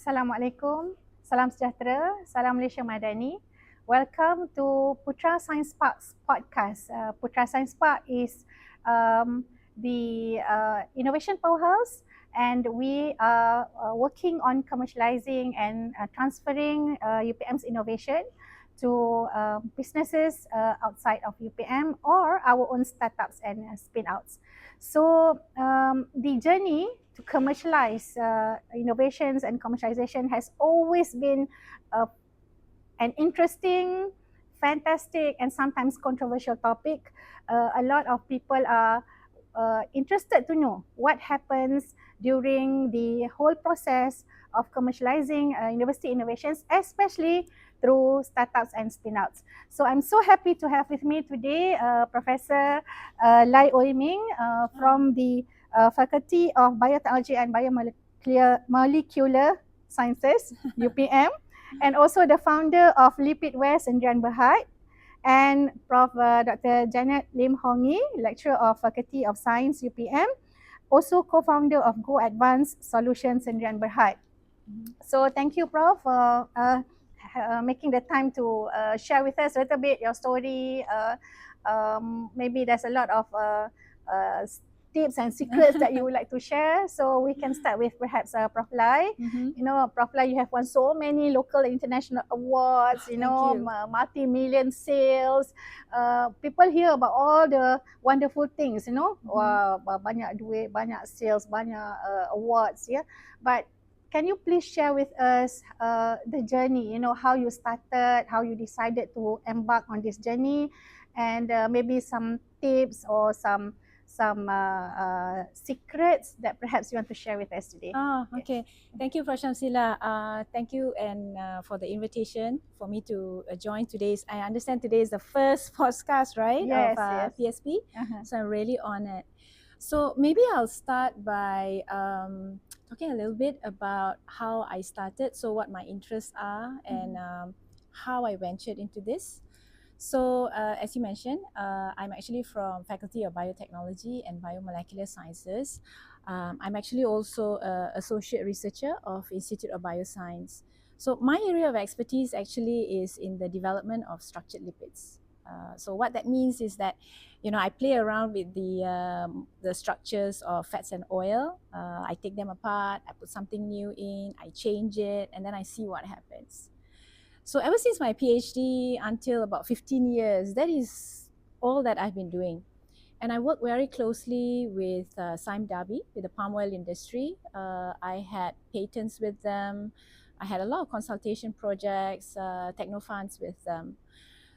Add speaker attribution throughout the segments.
Speaker 1: Assalamualaikum, salam sejahtera, salam Malaysia Madani. Welcome to Putra Science Park's podcast. Putra Science Park is the innovation powerhouse, and we are working on commercializing and transferring UPM's innovation to businesses outside of UPM or our own startups and spin-outs. So the journey to commercialize innovations and commercialization has always been an interesting, fantastic, and sometimes controversial topic. A lot of people are interested to know what happens during the whole process of commercializing university innovations, especially through startups and spin-outs. So I'm so happy to have with me today Professor Lai Oi Ming from the Faculty of Biotechnology and Biomolecular Sciences, UPM, and also the founder of LIPIDWARE Sendirian Berhad, and Prof Dr. Janet Lim, lecturer of Faculty of Science, UPM, also co-founder of Go Advanced Solutions Sendirian Berhad. So thank you, Prof, for making the time to share with us a little bit your story. Maybe there's a lot of tips and secrets that you would like to share. So we can start with perhaps Prof Lai. You know, Prof Lai, you have won so many local and international awards, multi-million sales. People hear about all the wonderful things, Wah, banyak duit, banyak sales, banyak awards, yeah. But can you please share with us the journey, how you started, how you decided to embark on this journey, and maybe some tips or some secrets that perhaps you want to share with us today.
Speaker 2: Okay. Thank you, Prof SAMSILAH. Thank you and for the invitation for me to join today's. I understand today is the first podcast, right?
Speaker 1: Yes,
Speaker 2: of PSP. So I'm really honored. So maybe I'll start by talking a little bit about how I started, so what my interests are, and how I ventured into this. So as you mentioned, I'm actually from Faculty of Biotechnology and Biomolecular Sciences. I'm actually also an associate researcher of Institute of Bioscience. So my area of expertise actually is in the development of structured lipids. So what that means is that, I play around with the structures of fats and oil. I take them apart, I put something new in, I change it, and then I see what happens. So ever since my PhD until about 15 years, that is all that I've been doing. And I work very closely with Sime Darby, with the palm oil industry. I had patents with them. I had a lot of consultation projects, techno funds with them.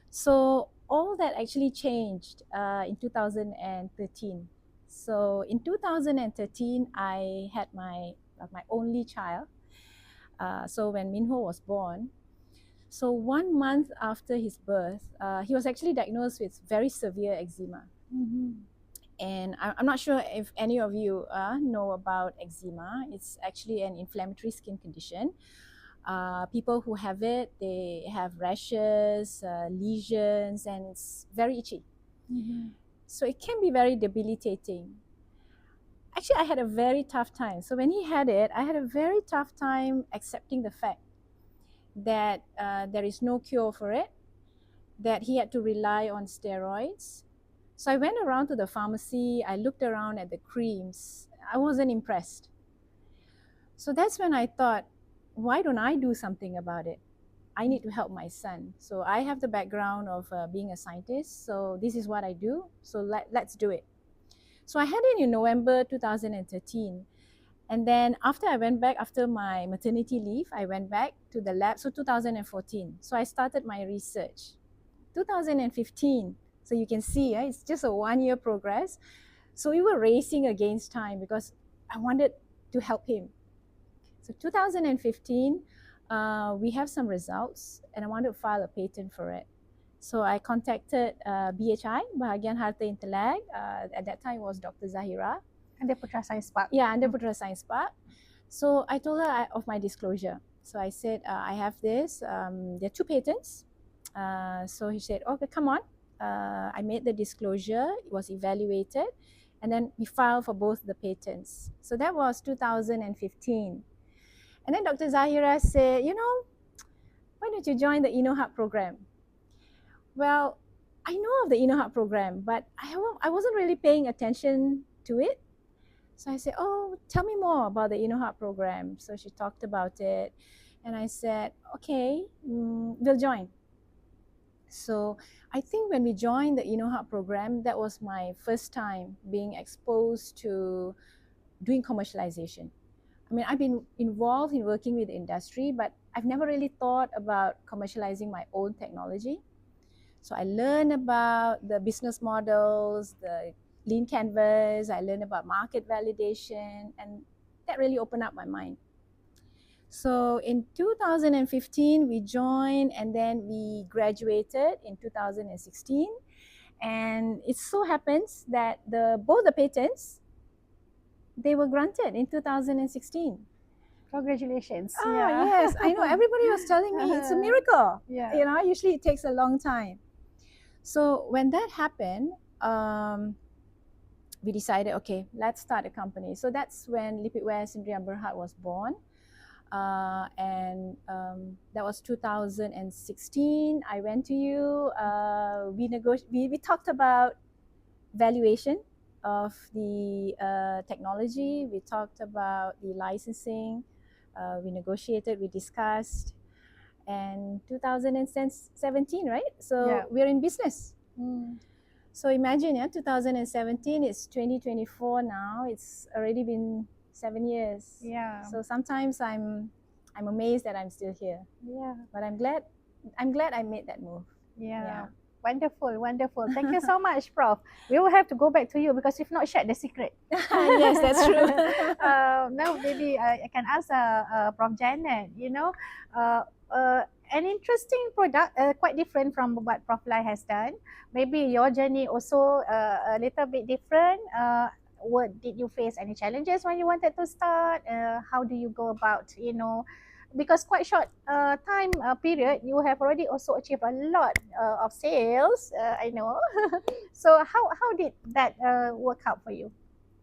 Speaker 2: So all that actually changed in 2013. So in 2013, I had my only child. So when Minho was born, so 1 month after his birth, he was actually diagnosed with very severe eczema. And I'm not sure if any of you know about eczema. It's actually an inflammatory skin condition. People who have it, they have rashes, lesions, and it's very itchy. So it can be very debilitating. Actually, I had a very tough time. So when he had it, I had a very tough time accepting the fact that there is no cure for it, that he had to rely on steroids. So I went around to the pharmacy, I looked around at the creams, I wasn't impressed. So that's when I thought, why don't I do something about it? I need to help my son. So I have the background of being a scientist, so this is what I do, so let's do it. So I had it in November 2013. And then after I went back, after my maternity leave, I went back to the lab, so 2014. So I started my research. 2015, so you can see, it's just a 1-year progress. So we were racing against time because I wanted to help him. So 2015, we have some results and I wanted to file a patent for it. So I contacted BHI, Bahagian Harta Intelek. At that time it was Dr. Zahira.
Speaker 1: Under Putra Science Park.
Speaker 2: Yeah, under Putra Science Park. So I told her of my disclosure. So I said, I have this, there are 2 patents. So he said, okay, come on. I made the disclosure, it was evaluated, and then we filed for both the patents. So that was 2015. And then Dr. Zahira said, you know, why don't you join the InnoHub program? Well, I know of the InnoHub program, but I wasn't really paying attention to it. So I said, oh, tell me more about the InnoHub program. So she talked about it. And I said, okay, we'll join. So I think when we joined the InnoHub program, that was my first time being exposed to doing commercialization. I mean, I've been involved in working with the industry, but I've never really thought about commercializing my own technology. So I learned about the business models, the lean canvas, I learned about market validation, and that really opened up my mind. So in 2015, we joined and then we graduated in 2016. And it so happens that both the patents, they were granted in 2016.
Speaker 1: Congratulations.
Speaker 2: Ah, yes, I know. Everybody was telling me it's a miracle.
Speaker 1: Yeah.
Speaker 2: You know, usually it takes a long time. So when that happened, we decided, okay, let's start a company. So that's when LIPIDWARE Sdn Bhd was born. And that was 2016. I went to you. We talked about valuation of the technology. We talked about the licensing. We negotiated, we discussed. And 2017, right? So
Speaker 1: Yeah.
Speaker 2: we're in business.
Speaker 1: Mm.
Speaker 2: So imagine, 2017, it's 2024 now. It's already been 7 years.
Speaker 1: Yeah.
Speaker 2: So sometimes I'm amazed that I'm still here.
Speaker 1: Yeah.
Speaker 2: But I'm glad I made that move.
Speaker 1: Yeah. Wonderful, wonderful. Thank you so much, Prof. We will have to go back to you because you've not shared the secret.
Speaker 2: Yes, that's true.
Speaker 1: Now maybe I can ask Prof Janet, you know, an interesting product, quite different from what Prof Lai has done. Maybe your journey also a little bit different. Did you face any challenges when you wanted to start? How do you go about, you know, because quite short time period, you have already also achieved a lot of sales, I know. So how did that work out for you?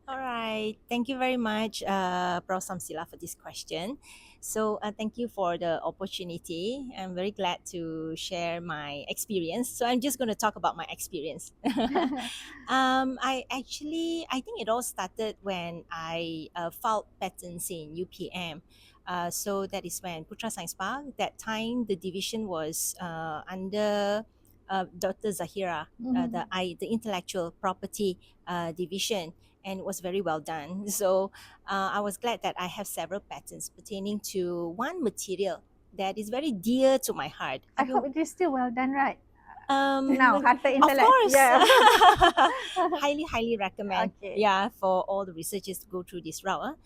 Speaker 3: All right. Thank you very much, Prof SAMSILAH, for this question. So thank you for the opportunity. I'm very glad to share my experience. So I'm just going to talk about my experience. I think it all started when I filed patents in UPM. So that is when Putra Science Park, that time the division was under Dr. Zahira, the intellectual property division, and it was very well done. So I was glad that I have several patents pertaining to one material that is very dear to my heart.
Speaker 1: I hope it is still well done, right?
Speaker 3: Now,
Speaker 1: after intellect,
Speaker 3: of course,
Speaker 1: yeah.
Speaker 3: highly recommend.
Speaker 1: Okay.
Speaker 3: Yeah, for all the researchers to go through this route.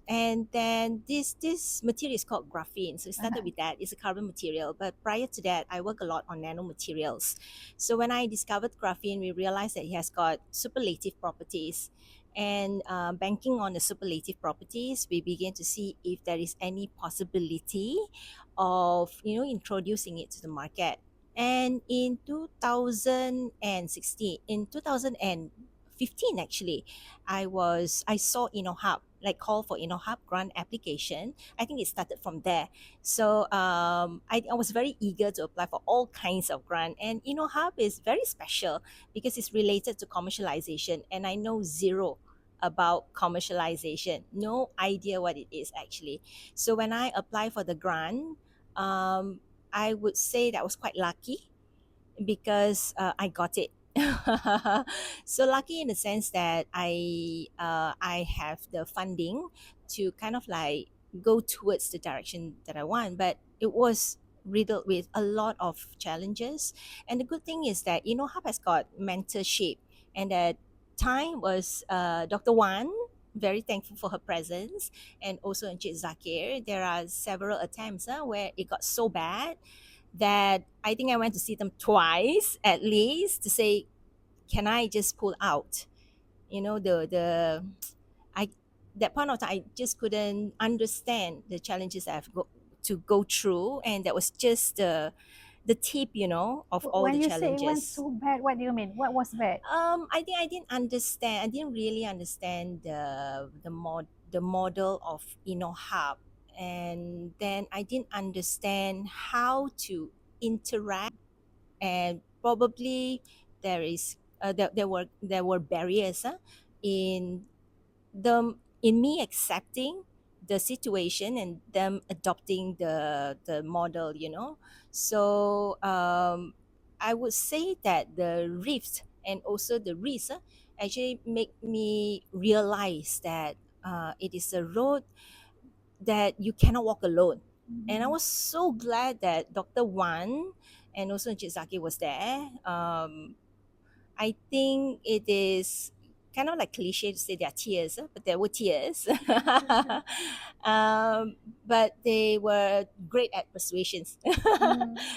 Speaker 3: And then this material is called graphene. So it started with that. It's a carbon material. But prior to that, I work a lot on nanomaterials. So when I discovered graphene, we realized that it has got superlative properties. And banking on the superlative properties, we began to see if there is any possibility of, introducing it to the market. And in 2015 actually, I saw InnoHub, like call for InnoHub grant application. I think it started from there. So I was very eager to apply for all kinds of grant. And InnoHub is very special because it's related to commercialization, and I know zero about commercialization. No idea what it is actually. So when I applied for the grant, I would say that I was quite lucky because I got it. So lucky in the sense that I have the funding to kind of like go towards the direction that I want, but it was riddled with a lot of challenges. And the good thing is that InnoHub has got mentorship, and that time was Dr. Wan. Very thankful for her presence, and also Encik Zakir. There are several attempts where it got so bad that I think I went to see them twice at least to say, can I just pull out? That point of time, I just couldn't understand the challenges I have to go through, and that was just the tip, of all
Speaker 1: when
Speaker 3: the
Speaker 1: you
Speaker 3: challenges.
Speaker 1: say it went so bad, what do you mean? What was bad?
Speaker 3: I think I didn't understand. I didn't really understand the model of InnoHub. and then I didn't understand how to interact, and probably there were barriers in in me accepting the situation and them adopting the model, so I would say that the rift and also the risk actually make me realize that it is a road that you cannot walk alone. And I was so glad that Dr. Wan and also Encik Zaki was there. I think it is kind of like cliche to say there are tears, but there were tears. But they were great at persuasions.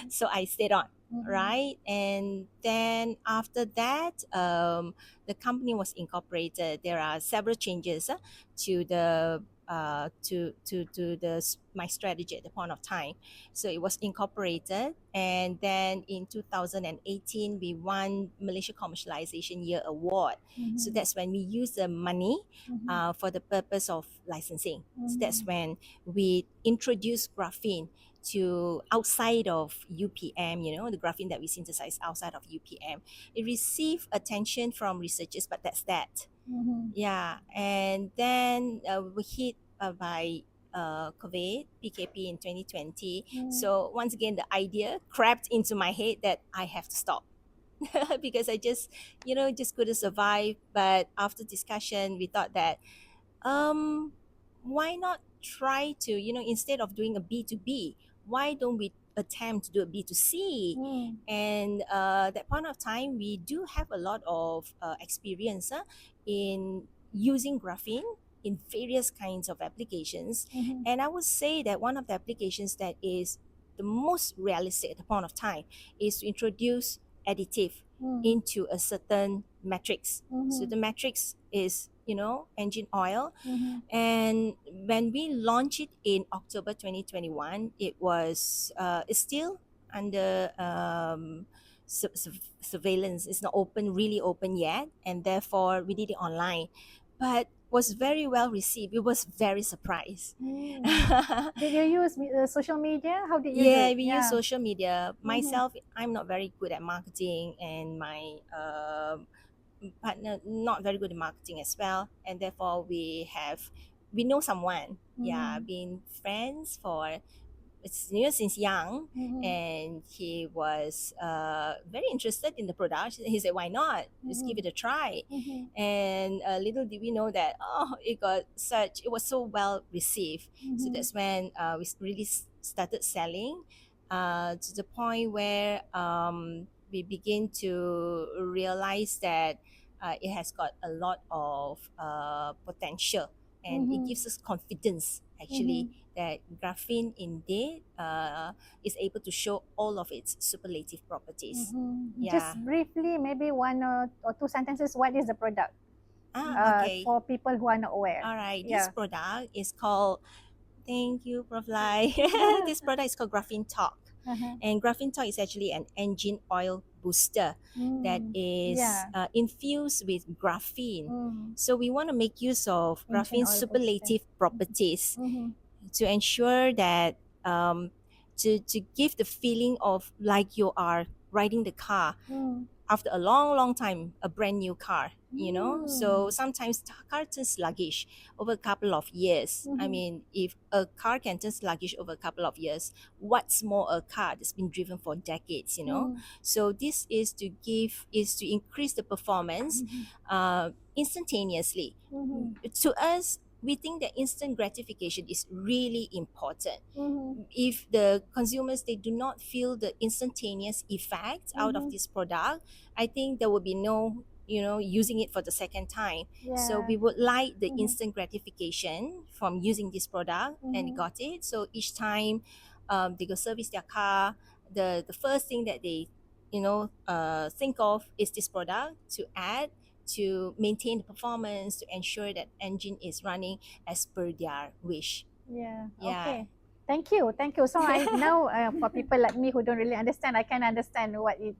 Speaker 3: So I stayed on, right? And then after that, the company was incorporated. There are several changes to the my strategy at the point of time. So it was incorporated, and then in 2018 we won Malaysia Commercialization Year Award. So that's when we use the money for the purpose of licensing. So that's when we introduced graphene to outside of UPM, the graphene that we synthesize outside of UPM. It received attention from researchers, but that's that. Yeah, and then we hit by COVID, PKP in 2020. So once again, the idea crept into my head that I have to stop because I just, just couldn't survive. But after discussion, we thought that why not try to, instead of doing a B2B, why don't we attempt to do a B2C? And that point of time, we do have a lot of experience in using graphene in various kinds of applications. And I would say that one of the applications that is the most realistic at the point of time is to introduce additive into a certain matrix. So the matrix is, engine oil. And when we launched it in October 2021, it was it's still under surveillance. It's not really open yet, and therefore we did it online, but was very well received. We was very surprised.
Speaker 1: Did you use social media? How did you do it?
Speaker 3: We use social media. Myself, I'm not very good at marketing, and my partner not very good at marketing as well, and therefore we know someone. Been friends for since young, and he was very interested in the product. He said, "Why not? Just give it a try." And little did we know that it was so well received. So that's when we really started selling to the point where we begin to realize that it has got a lot of potential, and it gives us confidence actually that graphene indeed is able to show all of its superlative properties.
Speaker 1: Just briefly, maybe one or two sentences, what is the product?
Speaker 3: Okay.
Speaker 1: For people who are not aware.
Speaker 3: All right. This product is called, thank you, Prof Lai. This product is called Graphene Talk. And Graphene Talk is actually an engine oil booster that is infused with graphene. So we want to make use of graphene's superlative properties to ensure that to give the feeling of like you are riding the car after a long time, a brand new car, So sometimes the car turns sluggish over a couple of years. I mean, if a car can turn sluggish over a couple of years, what's more a car that's been driven for decades, So this is to increase the performance instantaneously. To us, we think that instant gratification is really important. If the consumers, they do not feel the instantaneous effect out of this product, I think there will be no, using it for the second time. So we would like the instant gratification from using this product, and got it. So each time they go service their car, the first thing that they, think of is this product to add to maintain the performance, to ensure that engine is running as per their wish.
Speaker 1: Okay. Thank you. So I now for people like me who don't really understand, I can understand what it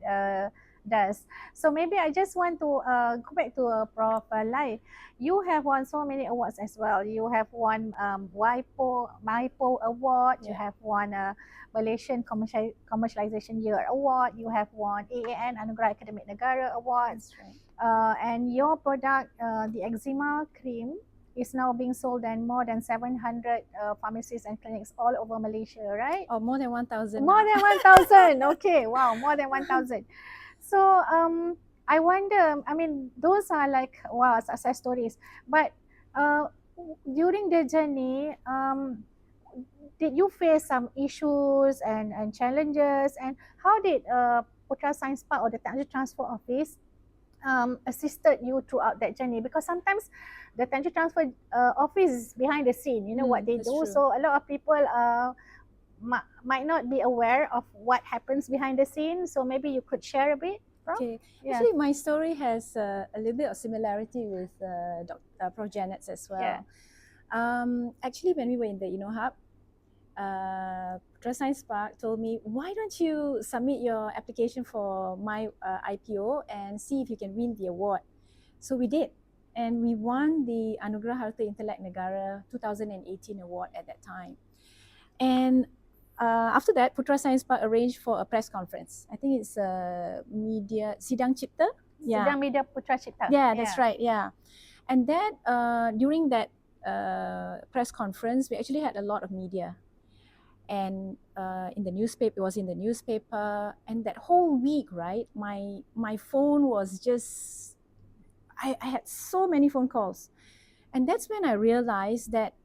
Speaker 1: does. So maybe I just want to go back to Prof Lai. You have won so many awards as well. You have won MIPO Award. You have won a Malaysian Commercialization Year Award. You have won AAN Anugerah Akademik Negara Awards.
Speaker 2: That's right.
Speaker 1: And your product, the eczema cream, is now being sold in more than 700 pharmacies and clinics all over Malaysia, right?
Speaker 2: Oh, more than 1,000.
Speaker 1: More than 1,000. Okay, wow, more than 1,000. So I wonder, I mean, those are like, wow, success stories. But during the journey, did you face some issues and challenges? And how did Putra Science Park or the Technology Transfer Office assisted you throughout that journey? Because sometimes the Technology Transfer Office is behind the scene, you know what they do.
Speaker 2: True.
Speaker 1: So a lot of people might not be aware of what happens behind the scenes. So maybe you could share a bit.
Speaker 2: Okay. Actually, my story has a little bit of similarity with Prof Janet's as well.
Speaker 1: Yeah.
Speaker 2: Actually, when we were in the InnoHub, Putra Science Park told me, why don't you submit your application for my IPO and see if you can win the award. So we did. And we won the Anugerah Harta Intelek Negara 2018 award at that time. And after that, Putra Science Park arranged for a press conference. I think it's media Sidang Cipta.
Speaker 1: Sidang Media Putra Cipta.
Speaker 2: Yeah, that's right. Yeah, and that during that press conference, we actually had a lot of media, and in the newspaper, it was in the newspaper, and that whole week, right? My phone was just, I had so many phone calls, and that's when I realized that,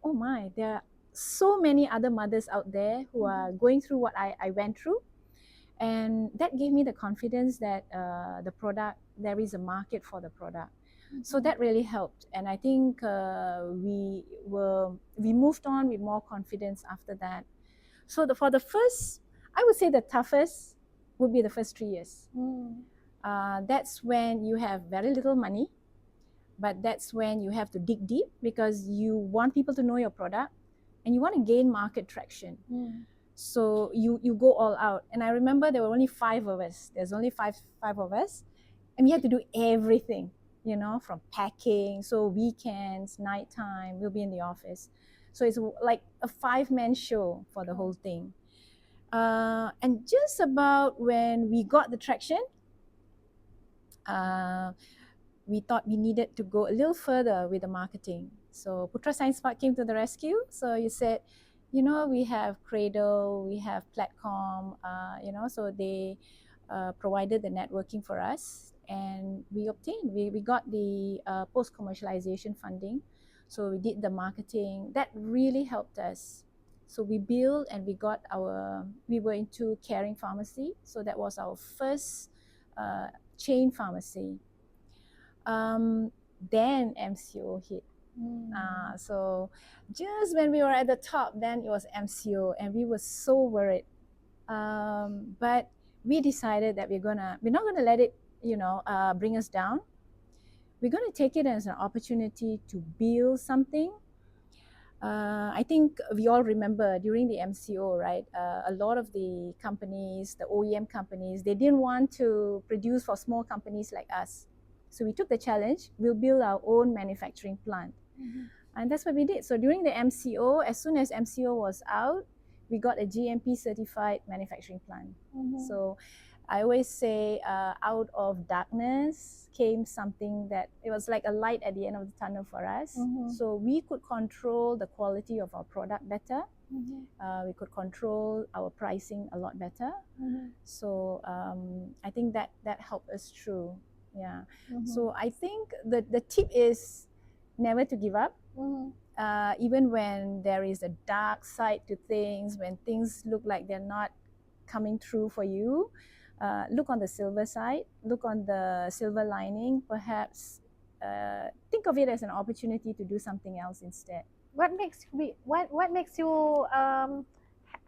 Speaker 2: oh my, there are so many other mothers out there who are going through what I went through. And that gave me the confidence that the product, there is a market for the product. So that really helped. And I think we moved on with more confidence after that. So for the first, I would say the toughest would be the first 3 years. That's when you have very little money, but that's when you have to dig deep because you want people to know your product and you want to gain market traction. So you go all out. And I remember there were only 5 of us. There's only five of us. And we had to do everything, you know, from packing. So weekends, nighttime, we'll be in the office. So it's like a 5-man show for the whole thing. And just about when we got the traction, we thought we needed to go a little further with the marketing. So Putra Science Park came to the rescue. So you said, you know, we have Cradle, we have Platcom, you know, so they provided the networking for us, and we got the post-commercialization funding. So we did the marketing. That really helped us. So we built and we were into caring pharmacy. So that was our first chain pharmacy. Then MCO hit. So just when we were at the top, then it was MCO, and we were so worried. But we decided that we're not gonna let it, you know, bring us down. We're gonna take it as an opportunity to build something. I think we all remember during the MCO, right? A lot of the companies, the OEM companies, they didn't want to produce for small companies like us. So we took the challenge. We'll build our own manufacturing plant. And that's what we did. So during the MCO, as soon as MCO was out, we got a GMP certified manufacturing plant. So I always say out of darkness came something that it was like a light at the end of the tunnel for us. So we could control the quality of our product better. We could control our pricing a lot better. So I think that helped us through. Yeah. So I think the tip is never to give up. Even when there is a dark side to things, when things look like they're not coming through for you, look on the silver side, look on the silver lining, perhaps think of it as an opportunity to do something else instead.
Speaker 1: What makes you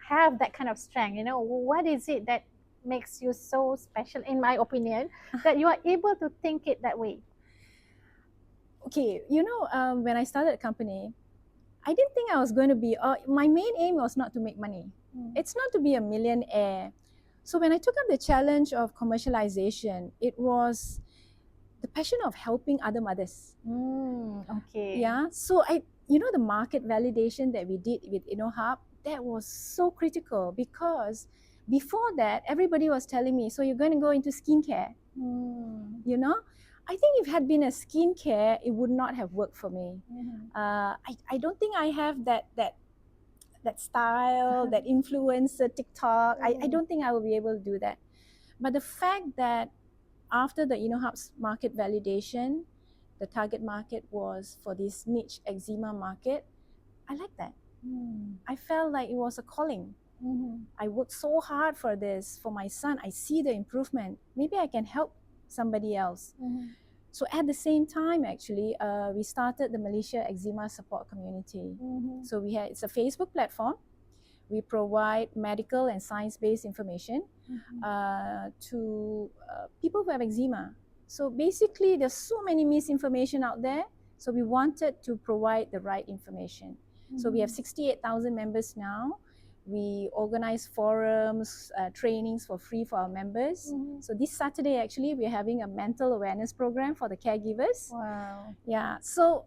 Speaker 1: have that kind of strength? You know, what is it that makes you so special, in my opinion, that you are able to think it that way?
Speaker 2: Okay, you know, when I started a company, I didn't think I was going to be, my main aim was not to make money. It's not to be a millionaire. So when I took up the challenge of commercialization, it was the passion of helping other mothers.
Speaker 1: Okay.
Speaker 2: Yeah. So the market validation that we did with InnoHub, that was so critical because before that, everybody was telling me, so you're going to go into skincare. You know, I think if it had been a skincare, it would not have worked for me. I don't think I have that style, that influencer TikTok. I don't think I will be able to do that. But the fact that after the InnoHub's market validation, the target market was for this niche eczema market, I like that. I felt like it was a calling. I worked so hard for this, for my son. I see the improvement. Maybe I can help somebody else. So at the same time, actually, we started the Malaysia Eczema Support Community. So it's a Facebook platform. We provide medical and science-based information to people who have eczema. So basically, there's so many misinformation out there. So we wanted to provide the right information. So we have 68,000 members now. We organize forums, trainings for free for our members. So this Saturday, actually, we're having a mental awareness program for the caregivers.
Speaker 1: Wow.
Speaker 2: Yeah. So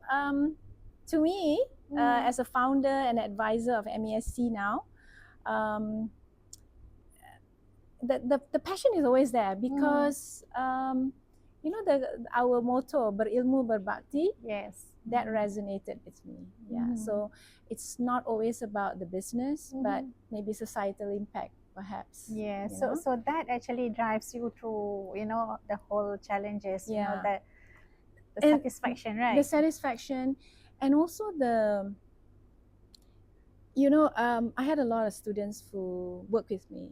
Speaker 2: to me, as a founder and advisor of MESC now, the passion is always there because our motto berilmu berbakti.
Speaker 1: Yes.
Speaker 2: That resonated with me. Yeah. So it's not always about the business, but maybe societal impact, perhaps.
Speaker 1: Yeah.
Speaker 2: you know?
Speaker 1: So that actually drives you through, the whole challenges.
Speaker 2: Yeah.
Speaker 1: The
Speaker 2: And
Speaker 1: satisfaction, right?
Speaker 2: The satisfaction, and also I had a lot of students who work with me.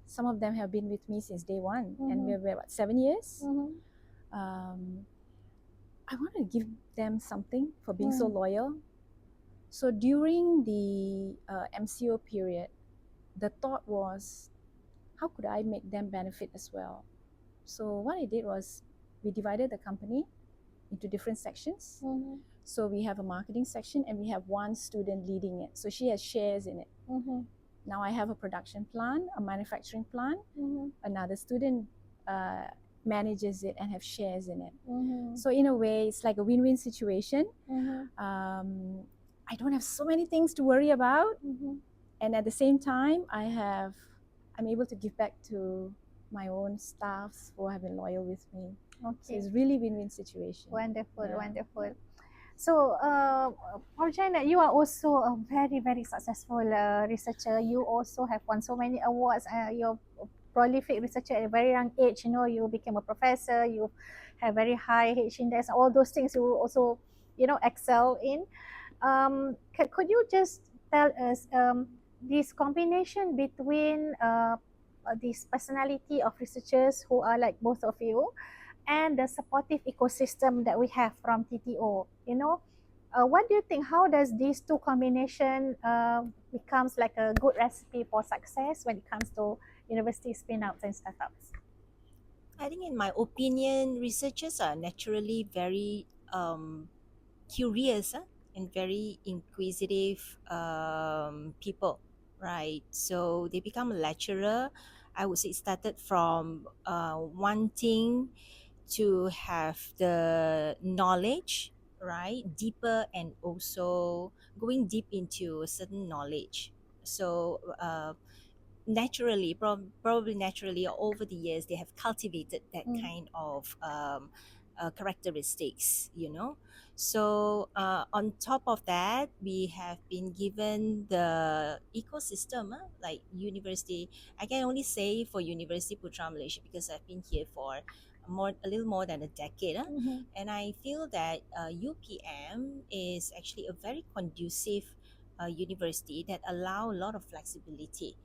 Speaker 2: Some of them have been with me since day one, and we're 7 years. I want to give them something for being so loyal. So during the MCO period, the thought was, how could I make them benefit as well? So what I did was, we divided the company into different sections. So we have a marketing section and we have one student leading it. So she has shares in it. Now I have a production plan, a manufacturing plan. Another student manages it and have shares in it. So in a way, it's like a win-win situation. I don't have so many things to worry about. And at the same time, I'm able to give back to my own staffs who have been loyal with me.
Speaker 1: Okay.
Speaker 2: So it's really win-win situation.
Speaker 1: Wonderful,
Speaker 2: Yeah.
Speaker 1: wonderful. So, Prof Janet, you are also a very, very successful researcher. You also have won so many awards. You're a prolific researcher at a very young age. You became a professor. You have very high H index. All those things you also, excel in. Could you just tell us this combination between this personality of researchers who are like both of you, and the supportive ecosystem that we have from TTO, what do you think? How does these two combination becomes like a good recipe for success when it comes to university spin-outs and startups?
Speaker 3: I think, in my opinion, researchers are naturally very curious and very inquisitive people, right? So they become a lecturer. I would say it started from wanting to have the knowledge, right, deeper, and also going deep into a certain knowledge. So naturally, probably naturally, over the years, they have cultivated that kind of characteristics. So on top of that, we have been given the ecosystem, like university. I can only say for University Putra Malaysia because I've been here for a little more than a decade, and I feel that UPM is actually a very conducive university that allow a lot of flexibility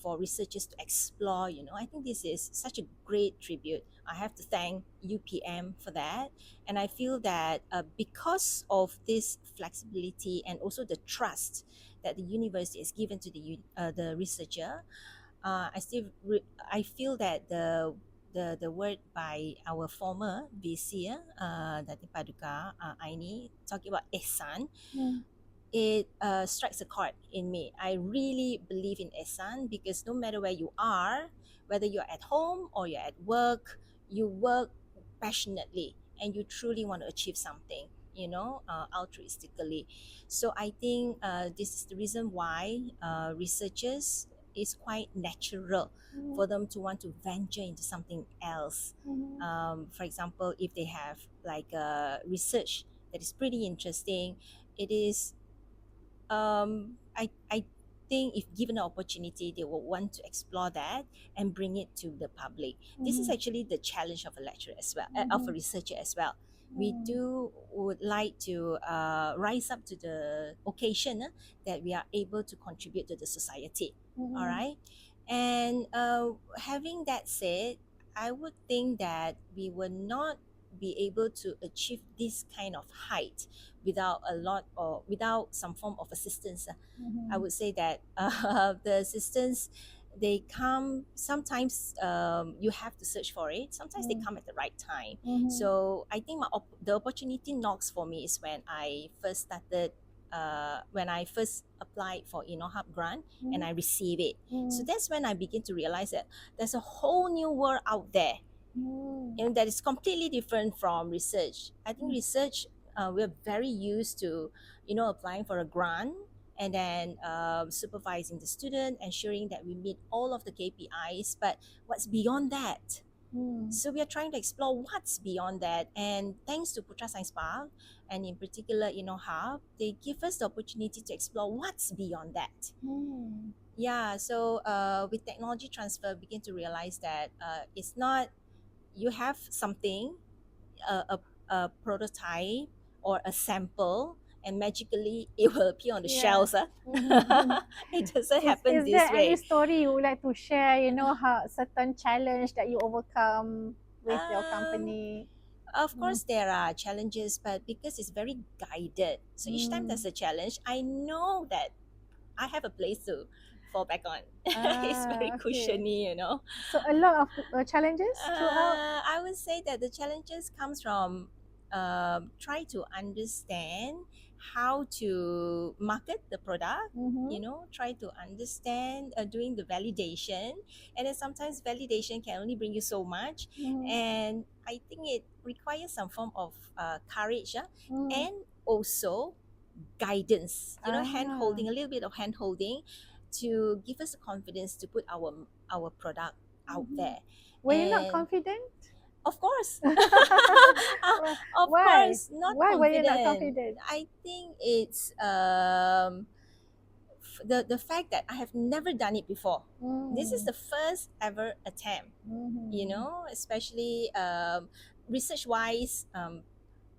Speaker 3: for researchers to explore. I think this is such a great tribute. I have to thank UPM for that, and I feel that because of this flexibility and also the trust that the university has given to the researcher, I feel that the word by our former VC, Datin Paduka Aini, talking about ihsan, it strikes a chord in me. I really believe in Ehsan because no matter where you are, whether you're at home or you're at work, you work passionately and you truly want to achieve something, altruistically. So I think this is the reason why researchers is quite natural for them to want to venture into something else. For example, if they have like research that is pretty interesting, it is I think if given an opportunity, they will want to explore that and bring it to the public. This is actually the challenge of a lecturer as well, of a researcher as well. We would like to rise up to the occasion that we are able to contribute to the society. All right, and having that said, I would think that we will not be able to achieve this kind of height without a lot or without some form of assistance. I would say that the assistance, they come sometimes, you have to search for it, sometimes they come at the right time. So I think the opportunity knocks for me is when I first started, when I first applied for InnoHub grant and I received it. So that's when I begin to realize that there's a whole new world out there, and that is completely different from research. I think research, we're very used to, applying for a grant and then supervising the student, ensuring that we meet all of the KPIs. But what's beyond that? So we are trying to explore what's beyond that. And thanks to Putra Science Park, and in particular InnoHub, they give us the opportunity to explore what's beyond that. Yeah, so with technology transfer, begin to realize that it's not you have something, a prototype or a sample, and magically it will appear on the shelves. It doesn't happen
Speaker 1: Is
Speaker 3: this
Speaker 1: there
Speaker 3: way.
Speaker 1: any story you would like to share, how certain challenge that you overcome with your company?
Speaker 3: Of course, there are challenges, but because it's very guided, so each time there's a challenge, I know that I have a place to fall back on. It's very cushiony,
Speaker 1: So a lot of challenges throughout?
Speaker 3: I would say that the challenges comes from try to understand how to market the product, try to understand doing the validation, and then sometimes validation can only bring you so much, and I think it requires some form of courage, and also guidance, hand holding, a little bit of hand holding to give us the confidence to put our product out there.
Speaker 1: Were you not confident?
Speaker 3: Of course. Of
Speaker 1: Why?
Speaker 3: course, not
Speaker 1: Why
Speaker 3: confident.
Speaker 1: were you not confident?
Speaker 3: I think it's the fact that I have never done it before. This is the first ever attempt, especially research wise.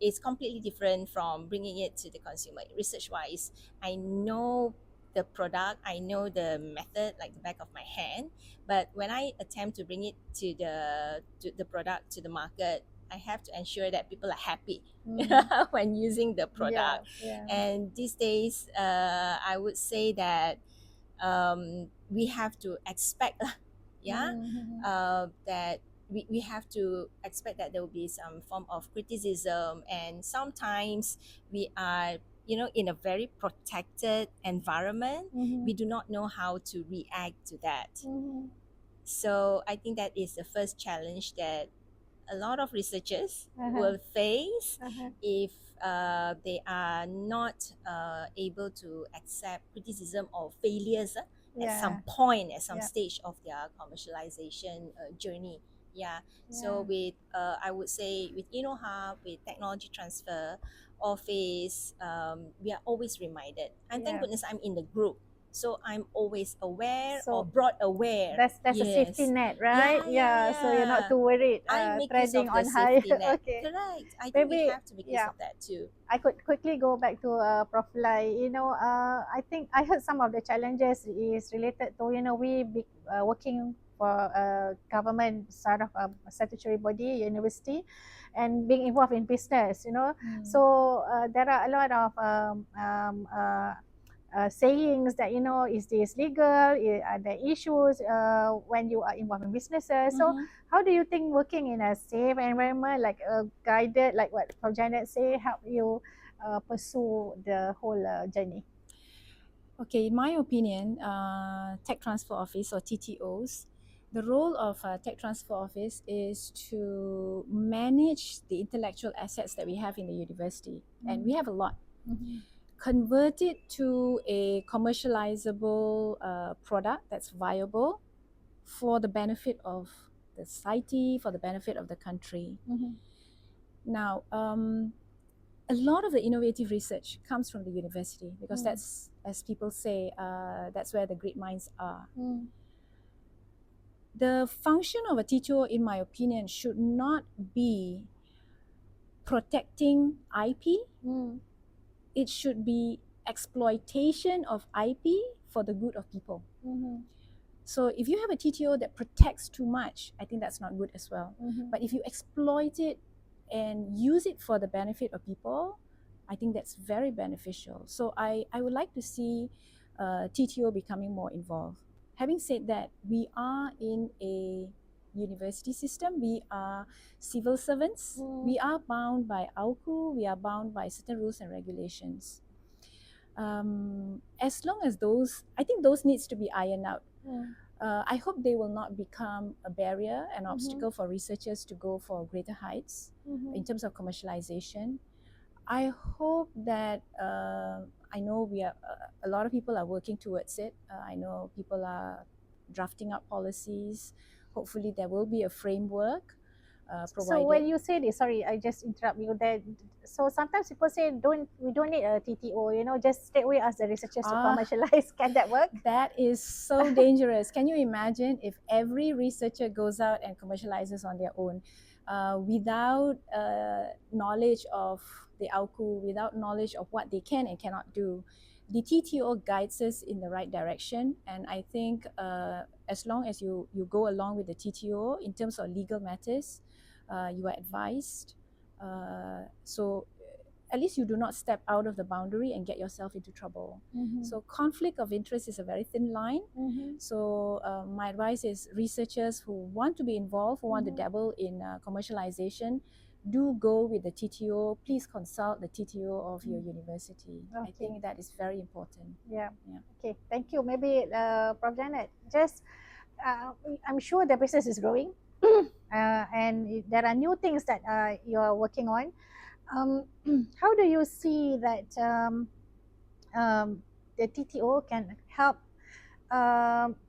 Speaker 3: It's completely different from bringing it to the consumer. Research wise, I know the product, I know the method like the back of my hand, but when I attempt to bring it to the product to the market, I have to ensure that people are happy when using the product. And these days, I would say that we have to expect that we have to expect that there will be some form of criticism, and sometimes we are in a very protected environment. We do not know how to react to that. So I think that is the first challenge that a lot of researchers will face if they are not able to accept criticism or failures at some point, at some stage of their commercialization journey. So with I would say with InnoHub, with Technology Transfer Office, we are always reminded, and thank goodness I'm in the group, so I'm always aware or brought aware.
Speaker 1: That's a safety net, right? So you're not too worried treading on high.
Speaker 3: Okay, correct. I think we have to make use of that too.
Speaker 1: I could quickly go back to Prof Lai. I think I heard some of the challenges is related to we working for a government sort of a statutory body, university, and being involved in business. So there are a lot of sayings that is this legal, are there issues when you are involved in businesses. So how do you think working in a safe environment, like guided, like what Prof Janet say, help you pursue the whole journey?
Speaker 2: Okay, in my opinion, Tech Transfer Office or TTOs, the role of Tech Transfer Office is to manage the intellectual assets that we have in the university, and we have a lot. Convert it to a commercializable product that's viable for the benefit of the society, for the benefit of the country. Now, a lot of the innovative research comes from the university because that's, as people say, that's where the great minds are. The function of a TTO, in my opinion, should not be protecting IP. It should be exploitation of IP for the good of people. So if you have a TTO that protects too much, I think that's not good as well. But if you exploit it and use it for the benefit of people, I think that's very beneficial. So I would like to see TTO becoming more involved. Having said that, we are in a university system, we are civil servants, we are bound by AUKU, we are bound by certain rules and regulations. As long as those, I think those needs to be ironed out. I hope they will not become a barrier, an obstacle for researchers to go for greater heights in terms of commercialization. I hope that, I know we are, a lot of people are working towards it. I know people are drafting up policies. Hopefully there will be a framework provided.
Speaker 1: So when you say this, sorry, I just interrupt you there. So sometimes people say, we don't need a TTO, just straight away ask the researchers to commercialize. Can that work?
Speaker 2: That is so dangerous. Can you imagine if every researcher goes out and commercializes on their own without knowledge of the AUKU, without knowledge of what they can and cannot do? The TTO guides us in the right direction, and I think as long as you go along with the TTO in terms of legal matters, you are advised. So at least you do not step out of the boundary and get yourself into trouble. So conflict of interest is a very thin line. So my advice is researchers who want to be involved, who want to dabble in commercialization, do go with the TTO. Please consult the TTO of your university.
Speaker 1: Okay.
Speaker 2: I think that is very important.
Speaker 1: Yeah. Okay, thank you. Maybe Prof Janet, just I'm sure the business is growing and there are new things that you're working on. How do you see that the TTO can help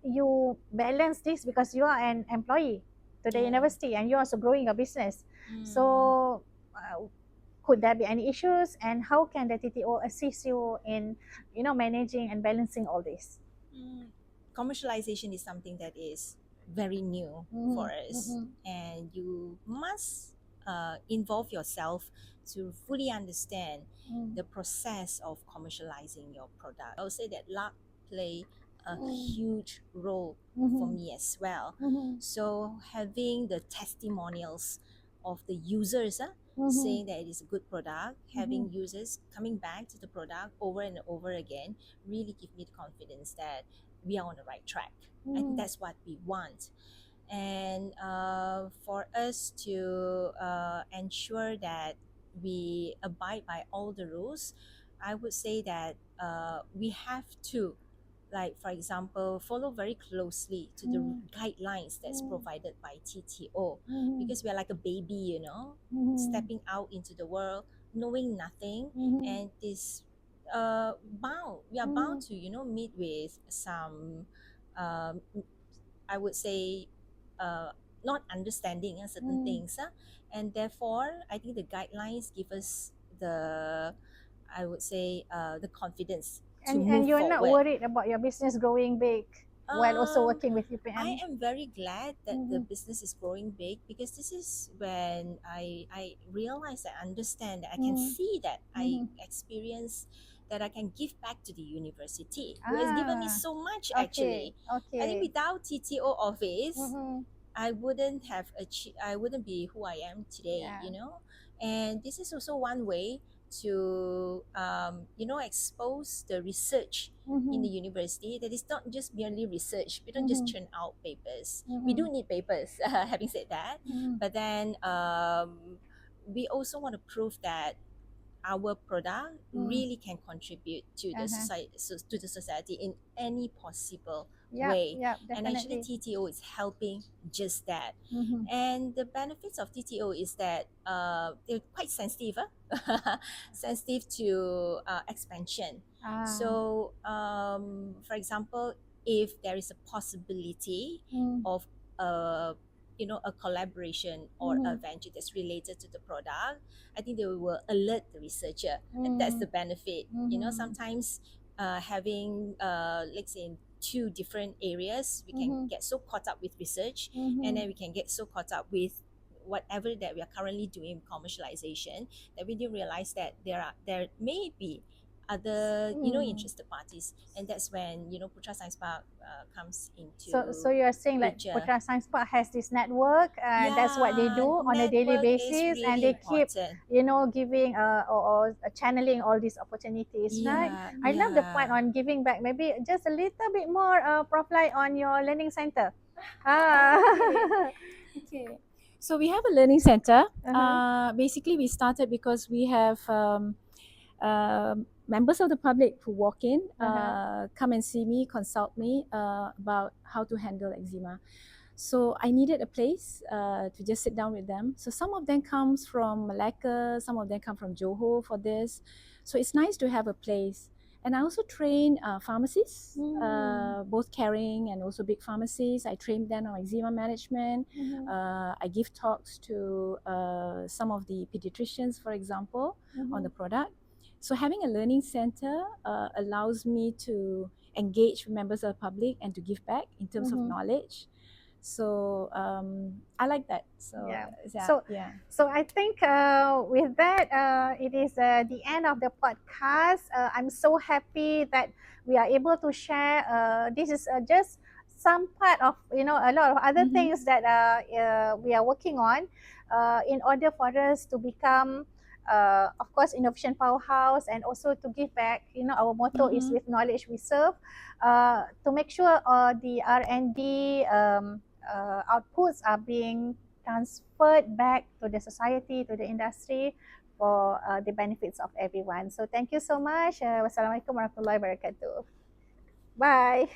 Speaker 1: you balance this, because you are an employee to the university and you're also growing your business. So could there be any issues, and how can the TTO assist you in managing and balancing all this?
Speaker 3: Commercialization is something that is very new for us, and you must involve yourself to fully understand the process of commercializing your product. I would say that luck play a huge role for me as well. So having the testimonials of the users saying that it is a good product, having users coming back to the product over and over again, really give me the confidence that we are on the right track. I think that's what we want. And for us to ensure that we abide by all the rules, I would say that we have to, like for example, follow very closely to the guidelines that's provided by TTO, because we are like a baby, stepping out into the world, knowing nothing, and this we are bound to meet with some I would say not understanding certain things, and therefore I think the guidelines give us the, I would say, the confidence to move
Speaker 1: and you're
Speaker 3: forward.
Speaker 1: not worried about your business growing big while also working with UPM?
Speaker 3: I am very glad that the business is growing big, because this is when I realize, I understand, that I can see that I experience that I can give back to the university, who has given me so much actually. I think without TTO office, I wouldn't have achieved, I wouldn't be who I am today, And this is also one way to expose the research in the university, that is not just merely research. We don't just churn out papers. We do need papers, having said that, but then we also want to prove that our product really can contribute to the society in any possible way. And actually TTO is helping just that. And the benefits of TTO is that they're quite sensitive, sensitive to expansion. So for example, if there is a possibility of a collaboration or a venture that's related to the product, I think they will alert the researcher, and that's the benefit. Sometimes having let's say in two different areas, we can get so caught up with research, and then we can get so caught up with whatever that we are currently doing commercialization, that we didn't realize that there may be other interested parties, and that's when Putra Science Park comes into.
Speaker 1: So you are saying like Putra Science Park has this network, that's what they do on a daily basis, really, and they keep giving or channeling all these opportunities, right? I love the point on giving back. Maybe just a little bit more, Prof, like on your learning center.
Speaker 2: Okay. So we have a learning center. Basically, we started because we have members of the public who walk in, come and see me, consult me about how to handle eczema. So I needed a place to just sit down with them. So some of them comes from Malacca, some of them come from Johor for this. So it's nice to have a place. And I also train pharmacists, both caring and also big pharmacies. I train them on eczema management. I give talks to some of the pediatricians, for example, on the product. So having a learning center allows me to engage with members of the public and to give back in terms of knowledge. So I like that. So
Speaker 1: So I think with that, it is the end of the podcast. I'm so happy that we are able to share. This is just some part of a lot of other things that we are working on in order for us to become, of course, innovation powerhouse, and also to give back. Our motto is with knowledge we serve. To make sure the R&D outputs are being transferred back to the society, to the industry, for the benefits of everyone. So thank you so much. Wassalamualaikum warahmatullahi wabarakatuh. Bye.